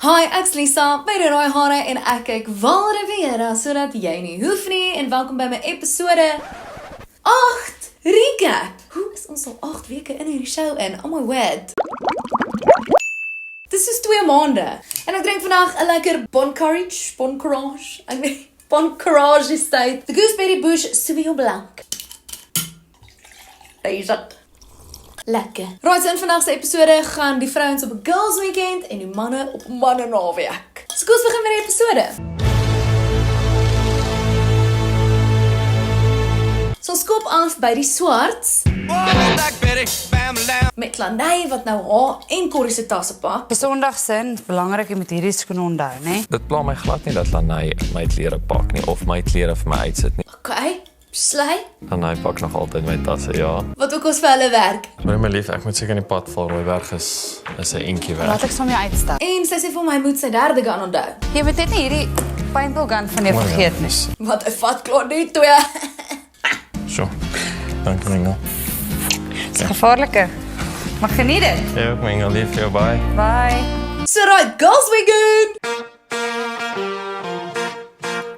Hi, ek's Lisa, by die Rooi Hare en ek kyk Val Rivera, sodat jy nie hoef nie, en welkom by my episode 8 recap. Hoe is ons al 8 weke in hierdie show in? Oh my word. Dis is 2 maande, en ek drink vandag 'n lekker Bon Courage, ek weet, Bon Courage is tyd. The Gooseberry Bush Sauvignon Blanc. Daar is dit. Lekker. Right, so in vandag se episode gaan die vrouens op 'n girls weekend en die manne op 'n manne naweek. So kom ons begin met die episode. So ons skop af by die Swarts. Met Lanay wat nou haar en Corrie se tasse pak. Vir Sondagsin, belangrik jy moet hierdie skoene onthou, né? Dit pla my glad nie dat Lanay my klere pak nie of my klere vir my uitsit nie. Okay, slay. Lanay pak nog altyd my tasse, ja. Wat ook ons vir hulle werk. Maar my lief, ek moet seker in die pad val, Rooiberg is 'n entjie weg. Laat ek saam jou uitstap. En sy sê vir my moet sy derde gun onthou. Jy moet net nie hierdie paintball gun van jou vergeet nie. Wat 'n vat klaar nie 2. So, dankie Mingo. Dis gevaarliker. Maar geniet dit. Jy ook Mingo, lief jou, bye. Bye. So right, girls weekend.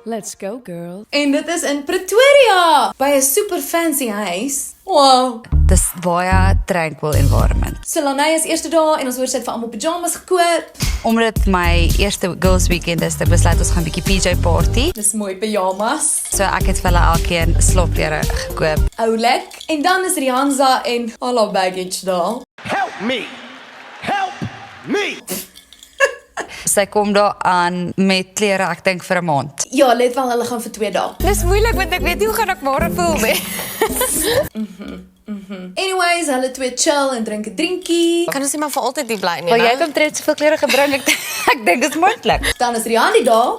Let's go, girl. En dit is in Pretoria, by 'n super fancy huis. Wow. Dis baie tranquil environment. So Lanay is eerste dag en ons hoor sy het vir almal pyjamas gekoop. Omdat my eerste girls weekend is, het ek besluit ons gaan 'n bietjie PJ party. Dis mooi pyjamas. So ek het vir hulle elkeen slopklere gekoop. Oulik. En dan is Rihanza en al haar baggage daar. Help me! Help me! Sy kom daar aan met klere, ek dink vir 'n maand. Ja, let wel, hulle gaan vir 2 dae. Dis moeilik want ek weet nie hoe gaan ek môre voel nie. Anyways, hulle 2 chill en drink 'n drinkie. Kan ons nie maar vir altyd die bly nie, Maar jy né? het omtrent soveel klere gebring, ek dink dit is moontlik. Dan is Rihanna daar.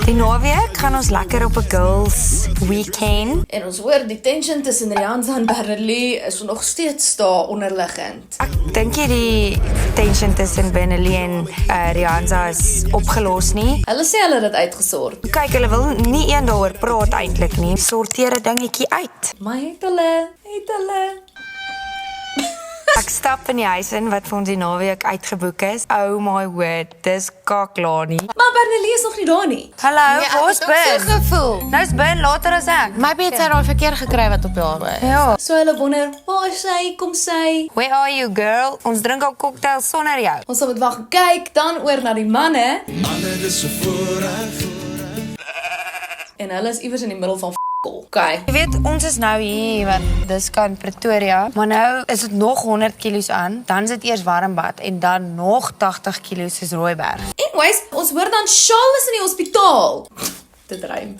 Die naweek gaan ons lekker op 'n girls weekend. En ons hoor die tension tussen Rihanna en Bernarlee is nog steeds daar onderliggend. Ek dink nie die tension tussen Bernarlee en Rihanna is opgelos nie. Hulle sê hulle het dit uitgesort. Kyk, hulle wil nie een daaroor praat eintlik nie. Sorteer 'n dingetjie uit. Maar het hulle. Ek stap in die huis in wat vir ons die naweek uitgeboek is. Oh my word, dis kaklaar nie. Maar Bernarlee is nog nie daar nie. Hallo, Ja, ek waar's het ook so Ben? gevoel. Nou is Ben later as ek. Maybe het sy daai verkeer gekry wat op jou is. Ja. So hulle wonder, waar is sy? Kom sy? Where are you, girl? Ons drink al cocktails sonder jou. Ons sal moet wag en kyk, dan oor na die manne. En hulle is iewers in die middel van okay. Jy weet, ons is nou hier, want dis kan Pretoria, maar nou is dit nog 100 kilos aan, dan is dit eers Warmbad en dan nog 80 kilos is Rooiberg. Anyways, ons hoor dan Charles is in die hospitaal. Dit rym.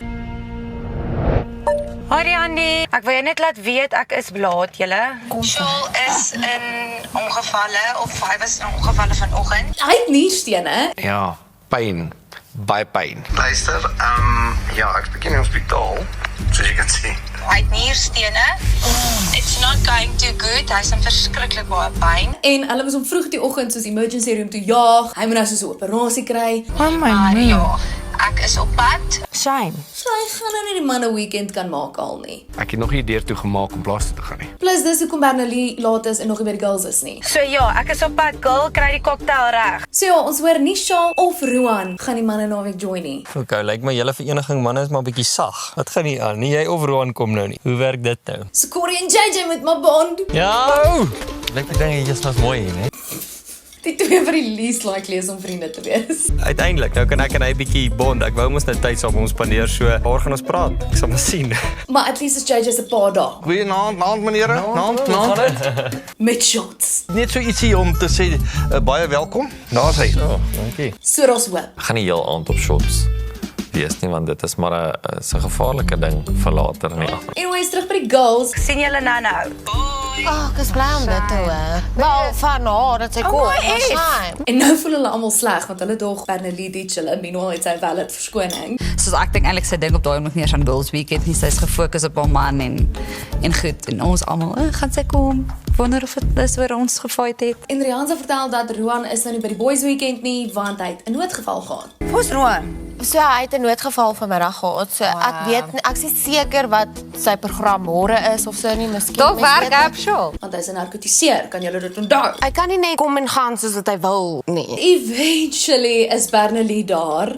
Hoi Andy, ek wil jou net laat weet ek is blaat, julle. Shaal is in ongevalle of hy was in ongevalle vanoggend. Hy het nierstene. Ja, pyn. Baie pyn. Luister, ja, ek is bietjie in die hospitaal, soos jy kan sien. Hy het nierstene. It's not going too good. Hy's in verskriklik baie pyn. En hulle moes hom vroeg die oggend soos emergency room toe jaag. Hy moet nou soos 'n operasie kry. Oh my nee. Ja, ek is op pad. Shame. So hy gaan nou nie die manne weekend kan maak al nie. Ek het nog nie deur toe gemaak om plaas toe te gaan nie. Plus dis hoekom Bernarlee laat is en nog nie by die girls is nie. So ja, ek is op pad, girl, kry die cocktail reg. So ja, ons hoor nie Charles of Roan gaan die manne naweek join nie. Okay, lyk my julle vereniging manne is maar bietjie sag. Wat gaan nie aan? Nie jy of Roan kom nou nie. Hoe werk dit nou? So Corrie en JJ met my bond. Ja! Lyk my dinge jy's maar mooi hier, né? Die 2 vir die least likely is om vriende te wees. Uiteindelik, nou kan ek en hy bietjie bond. Ek wou mos net tyd saam ons spandeer, so waar gaan ons praat? Ek sal maar sien. Maar at least is JJ se pa daar. Goeienaand menere. Naand. Met shots. Net so ietsie om te sê, baie welkom. Daar's hy. Oh, dankie. So daar's hoop. Ek gaan nie heel aand op shots wees nie, want dit is maar 'n gevaarlike ding vir later in die aand. Anyways, terug by die girls. Sien julle nou. Ek is bly om dit te hoor. Wel, van haar dat sy kom. En nou voel hulle almal sleg want hulle dog Bernarlee ditch hulle. Meanwhile het sy wel 'n verskoning. Soos ek dink eintlik sy ding op daai oomblik nie eens aan girls weekend nie. Sy's gefokus op haar man en goed. En ons almal, gaan sy kom? Wonder of dit is oor ons gefight het. En Rihanna vertel dat Roan is nou nie by die boys weekend nie want hy het 'n noodgeval gehad. Waar's Roan? So hy het 'n noodgeval vanmiddag gehad. So ek weet ek is nie seker wat sy program môre is of so nie, miskien. Toch mens werk weet heb sjoe. Want hy's 'n narkotiseer, kan julle dit onthou? Hy kan nie net kom en gaan soos wat hy wil nie. Eventually is Bernelie daar.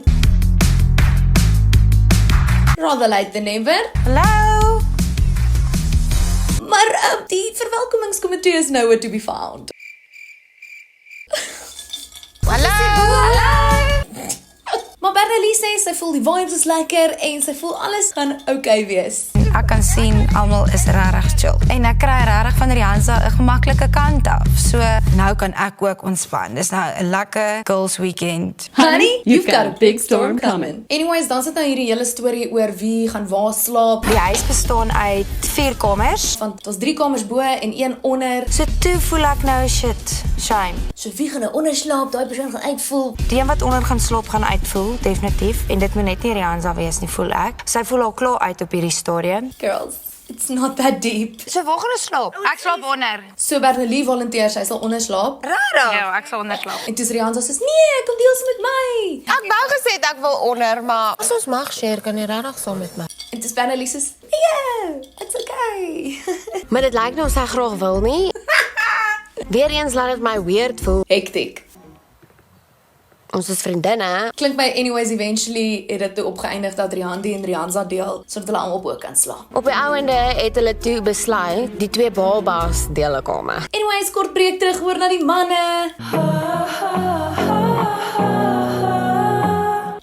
Rather late than never. Hallo. Maar die verwelkomingskomitee is nowhere to be found. Maar Bernelie sê sy voel die vibes is lekker en sy voel alles gaan okay wees. Ek kan sien almal is regtig chill. En ek kry regtig van Rihanna 'n gemaklike kant af. So nou kan ek ook ontspan. Dis nou 'n lekker girls weekend. Honey, you've got a big storm coming. Anyways, dan sit nou hierdie hele storie oor wie gaan waar slaap. Die huis bestaan uit 4 kamers. Want dit was 3 kamers bo en 1 onder. So toe voel ek nou shit, shame. So wie gaan nou onder slaap? Daai persoon gaan uitvoel. Die een wat onder gaan slaap gaan uitvoel, definitief. En dit moet net nie Rihanna wees nie, voel ek. Sy voel al klaar uit op hierdie stadium. Girls, it's not that deep. So waar gaan ons slaap? Ek slaap onder. So Bernelie volunteer, sy sal onder slaap. Rarig. Ja, ek sal onder slaap. En toe Rihanna sê, "Nee, kom deel met my." Ek wou gesê ek wil onder, maar as ons mag share kan jy regtig saam met my. En toe Bernelie sê, "Nee, it's okay." Maar dit lyk nou of sy graag wil nie. Weereens laat dit my weird voel. Hektiek. Ons is vriendinne. Klink my anyways eventually het dit toe opgeëindig dat Rihanna en Rihanna deel sodat hulle almal bo kan slaap. Op die ouende het hulle toe besluit die 2 babas deel 'n kamer. Anyways, kort breek terug oor na die manne.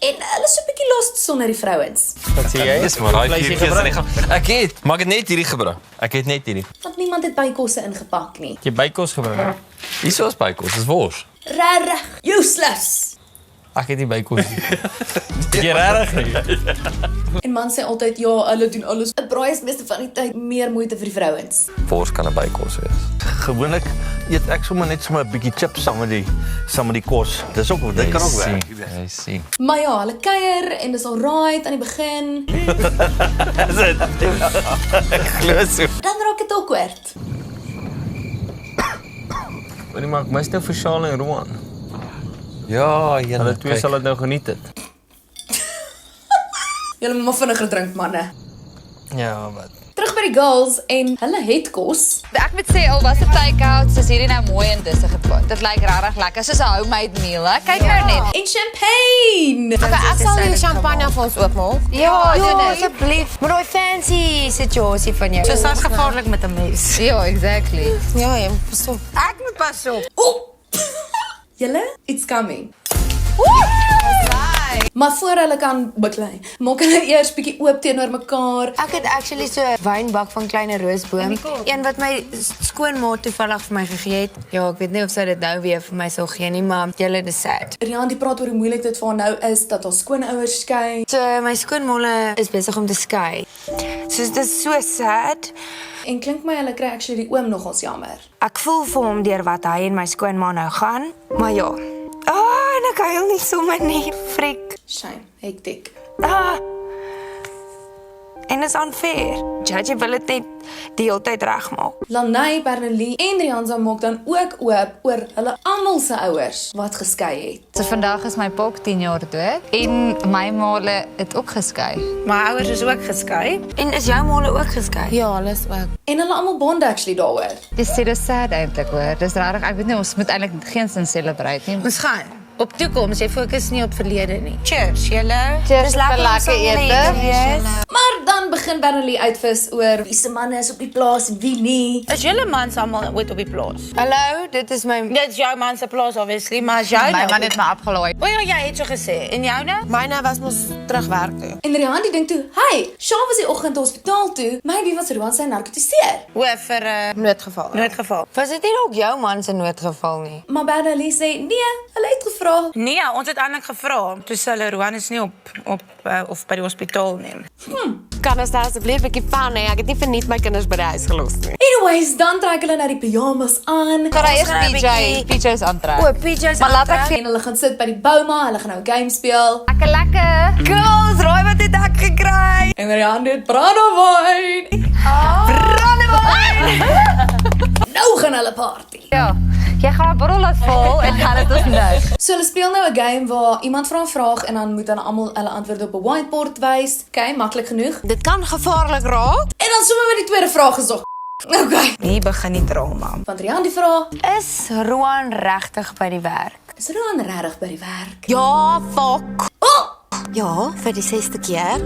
En hulle is so 'n bietjie lost sonder die vrouens. Wat sê jy? Dis maar daai Vleisie 4 keer aan die gebruik? gang. Ek het, maar ek het net hierdie gebring. Ek het net hierdie. Want niemand het bykosse ingepak nie. Jy bykos gebring. Hierso is bykos, dis wors. Regtig useless. Ek het nie bykos nie. Jy regtig nie. En man sê altyd ja, hulle doen alles. 'n Braai is meeste van die tyd meer moeite vir die vrouens. Wors kan 'n bykos wees. Gewoonlik eet ek sommer net sommer 'n bietjie chips saam met die kos. Dis ook dit kan ook werk. Jy sien. Maar ja, hulle kuier en dis alright aan die begin. Dis dit. Ek glo so. Dan raak dit awkward. Wanneer maak mis nou vir Shaal en Roan? Ja, jy Hulle twee sal dit nou geniet het. Julle moet maar vinniger drink, manne. Ja, wat? Terug by die girls en hulle het kos. Ek moet sê al was dit take-out, is hierdie nou mooi en dis gepot. Dit lyk regtig lekker soos 'n homemade meal. Hè? Kyk nou net. En champagne. Okay, ek sal die champagne vir ons oopmaak. Ja, doen dit. Asseblief. Maar daai fancy situasie van jou. So dit's gevaarlik met 'n mes. Ja, exactly. Ja, jy pas op. Ek moet pas op. Julle, it's coming. Maar voor hulle kan baklei, maak hulle eers bietjie oop teenoor mekaar. Ek het actually so 'n wynbak van Kleine Roosboom, een wat my skoonma toevallig vir my gegee het. Ja, ek weet nie of sy dit nou weer vir my sal gee nie, maar julle dis sad. Rihanna praat oor hoe moeilik dit vir haar nou is dat haar skoonouers skei. So my skoonmolle is besig om te skei. So dit is so sad. En klink my hulle kry actually die oom nogals jammer. Ek voel vir hom deur wat hy en my skoonma nou gaan, maar ja. En ek huil nie sommer nie, frik. Shame, hektiek. En is unfair. Judge wil dit net die hele tyd regmaak. Lanay, Bernelie en Rihanna maak dan ook oop oor hulle almal se ouers wat geskei het. So vandag is my pop 10 jaar dood en my maale het ook geskei. My ouers is ook geskei. En is jou maale ook geskei? Ja, alles ook. En hulle almal bond actually daaroor. Dis so sad eintlik hoor. Dis regtig, ek weet nie ons moet eintlik geen sin celebrate nie. Ons gaan op toekoms, jy fokus nie op verlede nie. Cheers, julle. Cheers vir lekker ete. Maar dan begin Bernelie uitvis oor wie se manne is op die plaas en wie nie. Is julle mans almal ooit op die plaas? Hallo, dit is my... Dit is jou man se plaas obviously, maar as jy My man het my afgelaai. O ja, jy het so gesê. En joune? Myne was mos terug werk toe. En Rihanna dink toe, "Hey, Shaal was die oggend hospitaal toe, maybe was Rihanna sy narkotiseer." O vir 'n Noodgeval. noodgeval. Was dit nie ook jou man se noodgeval nie? Maar Bernelie sê, "Nee, hulle het gevra." Nee, ons het eintlik gevra. Toe sê hulle Roan is nie op of by die hospitaal nie. Kan ons daar asseblief 'n bietjie van hê? Ek het nie verniet my kinders by die huis gelos nie. Anyways, dan trek hulle na die pyjamas aan. Kan hy gaan 'n eers PJ's aantrek? O, PJ's Maar laat ek En hulle gaan sit by die bouma, hulle gaan nou 'n game speel. lekker. Girls, raai wat het ek gekry? En Rihanna het brandewyn. Nou gaan hulle party. Ja. Jy gaan 'n bottel laat val en gaan dit ons niks. So hulle speel nou 'n game waar iemand vra 'n vraag en dan moet dan almal hulle antwoorde op 'n whiteboard wys. Okay, maklik genoeg. Dit kan gevaarlik raak. En dan sommer met die tweede vraag gesog. Okay. Hier begin die drama. Want Rian die vraag, Is Roan regtig by die werk? is Roan regtig by die werk? Ja, fuck. Oh! Ja, vir die 6ste keer.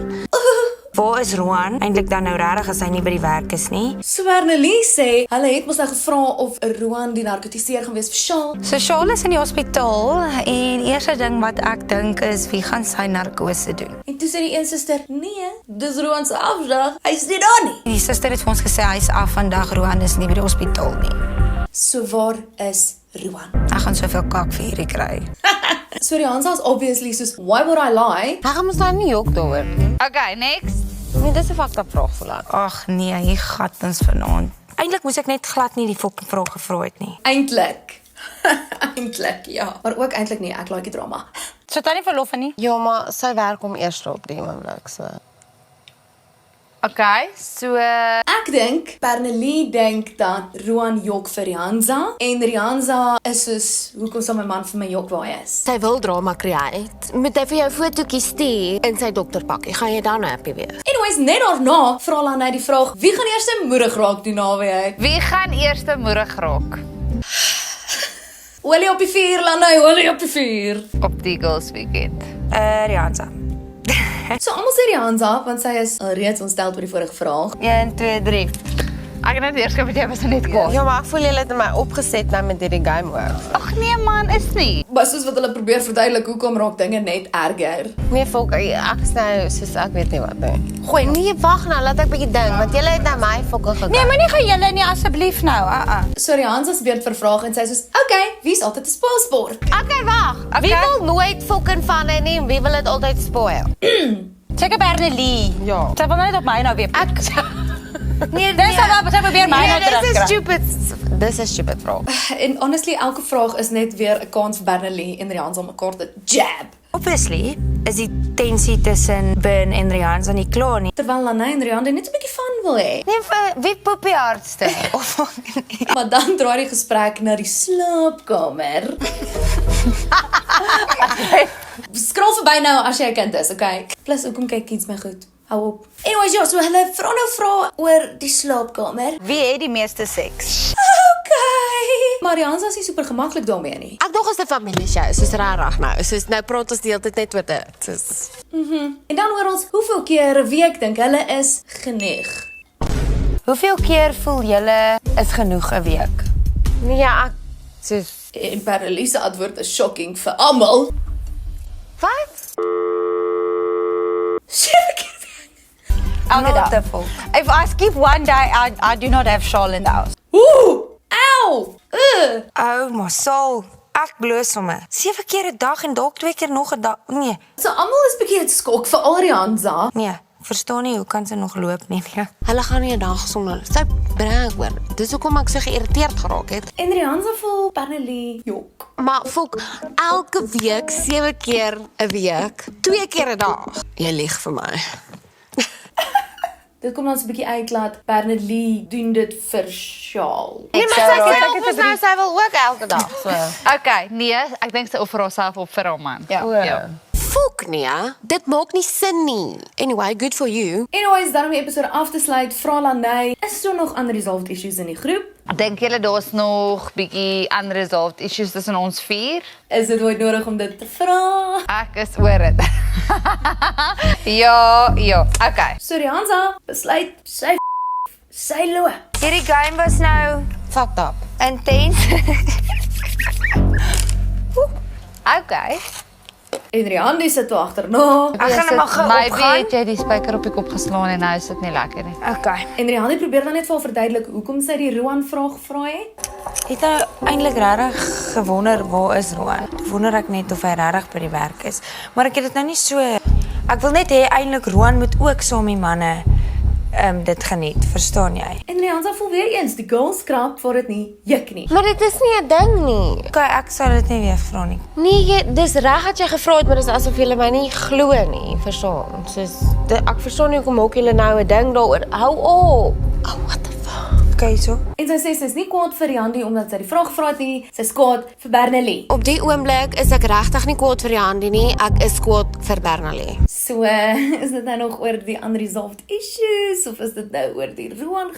Waar is Roan? Eintlik dan nou regtig as hy nie by die werk is nie. So Bernelie sê, hulle het mos nou gevra of Roan die narkotiseer gaan wees vir Shaal. So Shaal is in die hospitaal en die eerste ding wat ek dink is wie gaan sy narkose doen. En toe sê die een suster, nee, dis Roan se afdag, hy's nie daar nie. Die suster het vir ons gesê hy's af vandag, Roan is nie by die hospitaal nie. So waar is Roan? Ek gaan soveel kak vir hierdie kry. So die Hansa is obviously soos, why would I lie? Hy gaan ons nou nie ook daaroor nie. Okay, next. Nee, dis 'n fakta vraag vir laat. Ag nee, hier gat ons vanaand. Eintlik moes ek net glad nie die fucking vraag gevra het nie. Eintlik. Eintlik, ja. Maar ook eintlik nie, ek like die drama. So tannie verlof nie? Ja, maar sy werk om eers op die oomblik, so. Okay, so Ek dink, Bernelie dink dat Roan jok vir Rianza en Rianza is soos, hoekom sal my man vir my jok waar hy is? Sy wil drama create. Moet hy vir jou fotootjie stuur in sy dokterpakkie. Gaan jy dan happy wees? Anyways, net daarna vra hulle net die vraag, wie gaan eers moedig raak die naweek? wie gaan eerste moedig raak Olie op die vuur, Lanai, olie op die vuur. op die Girls Weekend? Rianza. So almal sê Rianza, want sy is alreeds ontstel oor die vorige vraag. 1 2 3. Ek het net eers geweet jy was net kwaad. Ja, maar ek voel julle het my opgeset nou met hierdie game ook. Ag nee man, is nie. Maar soos wat hulle probeer verduidelik, hoekom raak dinge net erger? Nee, volk, ek is nou soos ek weet nie wat nie. Gooi, nee, wag nou, laat ek bietjie dink, want julle het nou my fokke gegaan. Nee, moenie gaan julle nie asseblief nou. So Rianza se beurt vir vraag en sy sê soos, okay, wie is altyd 'n spoilsport? Okay, wag. Wie wil nooit fucking van hy nie en wie wil dit altyd spoil? Check Bernelie. Ja. Sy wil net op my nou weer pik. Nee, Dis wat sy probeer my nou dis is terugkry. stupid. Dis is stupid vraag. En honestly, elke vraag is net weer 'n kans vir Bernelie en Rianza om mekaar te jab. Obviously is die tensie tussen Ben en Rianza nie klaar nie. Terwyl Lanai en Rianza net 'n bietjie van wil hê. Nee, vir wie poepie hardste? Maar dan draai die gesprek na die slaapkamer. Scroll verby nou as jy 'n kind is, okay? Plus, hoekom kyk kids my goed? Hou op. Anyways, ja, so hulle vra nou vrae oor die slaapkamer. Wie het die meeste seks? Okay. Maar Rianza is nie super gemaklik daarmee nie. Ek dog is 'n familieshow, soos rarig nou. Soos nou praat ons die hele tyd net oor dit. Soos En dan hoor ons hoeveel keer 'n week dink hulle is geneig. Hoeveel keer voel julle is genoeg 'n week? nee, ja, ek soos En Bernelie se antwoord is shocking vir almal. wat? 7 keer. Elke dag. If I skip one day, I do not have Shaal in the house. Oeh! Ow! Oh, maar Saul, ek bloos sommer. 7 keer 'n dag en dalk 2 keer nog 'n dag. Nee, So almal is bietjie geskok vir al Rianza. nee, verstaan nie hoe kan sy nog loop nie. Nee. Hulle gaan nie 'n dag sonder. Sy bring oor. Dis hoekom ek so geïrriteerd geraak het. En Rianza voel Bernelie jok. Maar volk, elke week 7 keer 'n week, 2 keer 'n dag. Jy lieg vir my. Dit kom ons 'n bietjie uitlaat Bernelie doen dit vir Shaal. Nee, maar sy sê ook nou sy wil ook elke dag so. Okay, nee, ek dink sy offer haarself op vir haar man. Ja. Fok nee, dit maak nie sin nie. Anyway, good for you. Anyways, daarom die episode af te sluit, vra Lanai, is daar nog unresolved issues in die groep? Dink julle daar's nog bietjie unresolved issues tussen ons 4? Is dit ooit nodig om dit te vra? Ek is oor dit. ja. Okay. So Rianza besluit sy loop. Hierdie game was nou Fucked up. intens. Okay. En Riandy sit toe agterna. Ek gaan hom maar gou Maybe opgaan. het jy die spyker op die kop geslaan en nou is dit nie lekker nie. Okay. En Riandy probeer dan net vir haar verduidelik hoekom sy die Roan vraag gevra het. Het nou eintlik regtig gewonder waar is Roan? Wonder ek net of hy regtig by die werk is. Maar ek het dit nou nie so. Ek wil net hê eintlik Roan moet ook saam die manne dit geniet, verstaan jy? En Rianza voel weer eens, die girls krap vir dit nie juk nie. Maar dit is nie 'n ding nie. Okay, ek sal dit nie weer vra nie. Nee, dis reg dat jy gevra het, maar dis asof jy my nie glo nie, verstaan? Soos ek verstaan nie hoekom maak julle nou 'n ding daaroor. Hou op. Oh, what the fuck. Okay, so. En sy sê sy is nie kwaad vir Jandi omdat sy die vraag gevra het nie, sy is kwaad vir Bernalie. Op die oomblik is ek regtig nie kwaad vir Jandi nie, ek is kwaad vir Bernalie. So, is dit nou nog oor die unresolved issues, of is dit nou oor die Roan?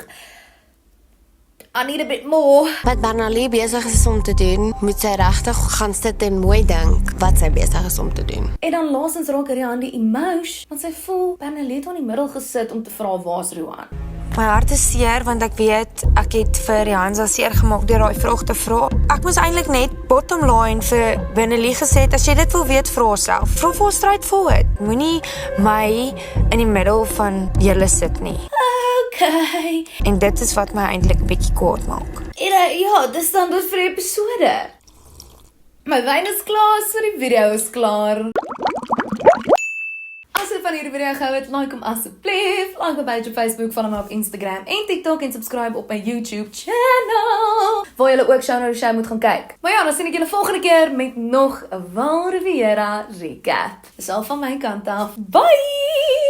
I need a bit more. Wat Bernalie besig is om te doen, moet sy regtig gaan sit en mooi dink wat sy besig is om te doen. En dan laasens raak Jandi emotion, want sy voel Bernalie het in die middel gesit om te vra waar's Roan. My hart is seer want ek weet ek het vir Jansa seer gemaak deur daai vraag te vra. Ek moes eintlik net bottom line vir Bernalie gesê het, as jy dit wil weet, vra self. Vra vir straightforward. Moenie my in die middel van julle sit nie. Okay. En dit is wat my eintlik 'n bietjie kwaad maak. En ja, dis dan dit vir die episode. My wyn is klaar, so die video is klaar. As jy van hierdie video gehou het, like hom asseblief. Like my page op Facebook, volg my op Instagram en TikTok en subscribe op my YouTube channel, waar julle ook Show Nou Die Show moet gaan kyk. Maar ja, dan sien ek julle volgende keer met nog 'n Val Riviera recap. Dis al van my kant af. Bye!